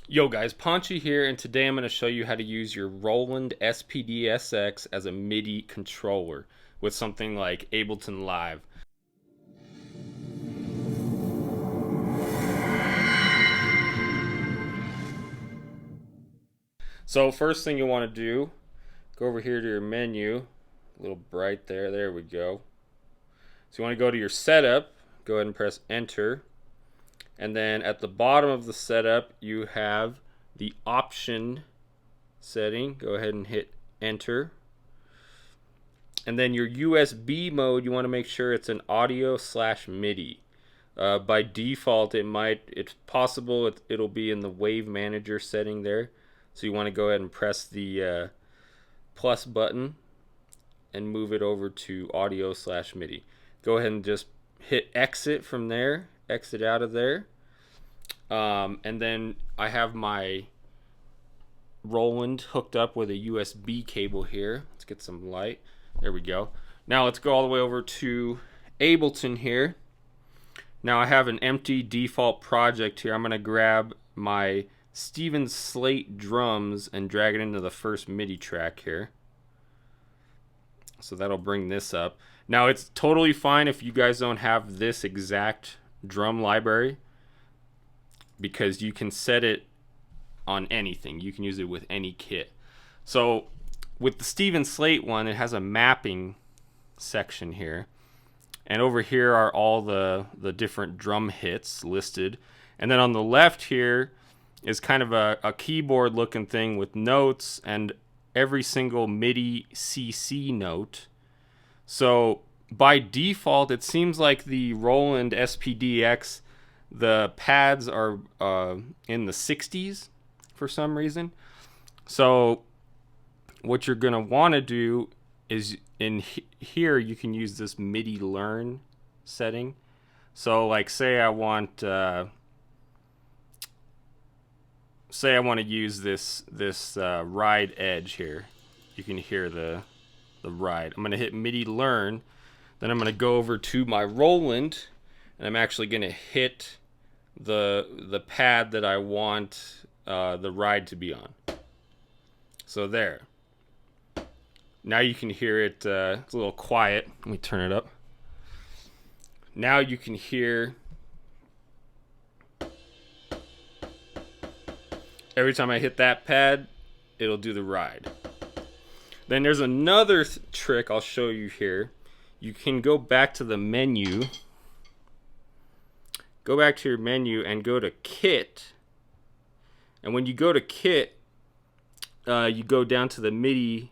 Yo guys, Ponchi here, and today I'm going to show you how to use your Roland SPD-SX as a MIDI controller with something like Ableton Live. So first thing you want to do, go over here to your menu, a little bright there we go. So you want to go to your setup, go ahead and press enter. And then at the bottom of the setup, you have the option setting. Go ahead and hit enter. And then your USB mode, you want to make sure it's an audio/MIDI. By default, it's possible it'll be in the wave manager setting there. So you want to go ahead and press the plus button and move it over to audio/MIDI. Go ahead and just hit exit from there. Exit out of there, and then I have my Roland hooked up with a USB cable here. Let's get some light. There we go. Now let's go all the way over to Ableton here. Now I have an empty default project here. I'm going to grab my Steven Slate Drums and drag it into the first MIDI track here. So that'll bring this up. Now it's totally fine if you guys don't have this exact drum library, because you can set it on anything. You can use it with any kit. So with the Steven Slate one, it has a mapping section here, and over here are all the different drum hits listed, and then on the left here is kind of a keyboard looking thing with notes and every single MIDI CC note. So by default, it seems like the Roland SPD-SX, the pads are in the 60s for some reason. So what you're going to want to do is in here you can use this MIDI learn setting. So like say I want to use this ride edge here. You can hear the ride. I'm going to hit MIDI learn. Then I'm going to go over to my Roland, and I'm actually going to hit the pad that I want the ride to be on. So there. Now you can hear it. It's a little quiet. Let me turn it up. Now you can hear every time I hit that pad, it'll do the ride. Then there's another trick I'll show you here. You can go back to the menu. Go back to your menu and go to Kit. And when you go to Kit, you go down to the MIDI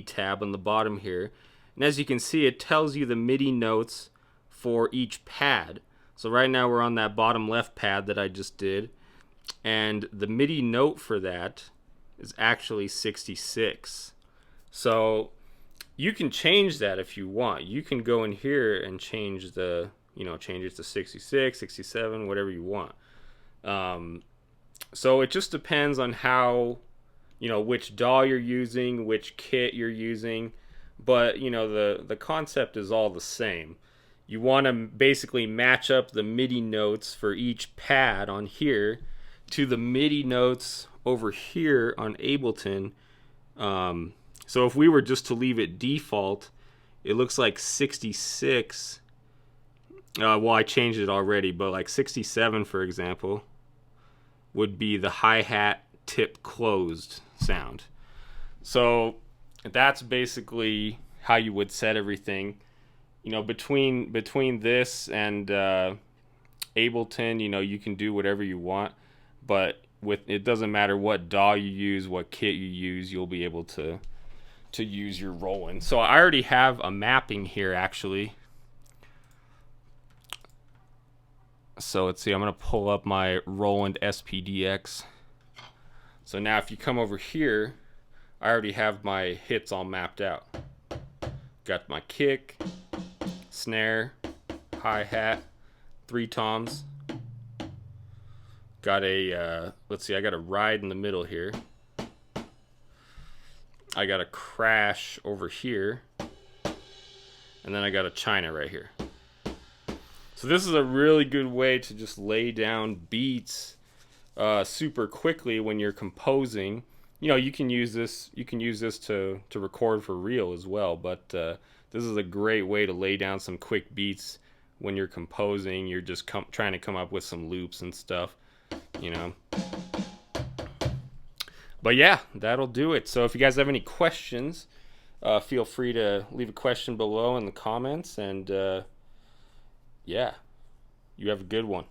tab on the bottom here. And as you can see, it tells you the MIDI notes for each pad. So right now we're on that bottom left pad that I just did. And the MIDI note for that is actually 66. So you can change that if you want. You can go in here and change the, change it to 66, 67, whatever you want. So it just depends on how, which DAW you're using, which kit you're using. But, the concept is all the same. You want to basically match up the MIDI notes for each pad on here to the MIDI notes over here on Ableton. So if we were just to leave it default, it looks like 66. Well, I changed it already, but like 67, for example, would be the hi-hat tip closed sound. So that's basically how you would set everything. Between this and Ableton, you can do whatever you want, but it doesn't matter what DAW you use, what kit you use, you'll be able to use your Roland. So I already have a mapping here actually. So let's see, I'm going to pull up my Roland SPD-SX. So now if you come over here, I already have my hits all mapped out. Got my kick, snare, hi-hat, 3 toms. Got a, let's see, I got a ride in the middle here. I got a crash over here. And then I got a China right here. So this is a really good way to just lay down beats super quickly when you're composing. You know, you can use this to record for real as well, but this is a great way to lay down some quick beats when you're composing. You're just trying to come up with some loops and stuff, you know. But yeah, that'll do it. So if you guys have any questions, feel free to leave a question below in the comments, and yeah, you have a good one.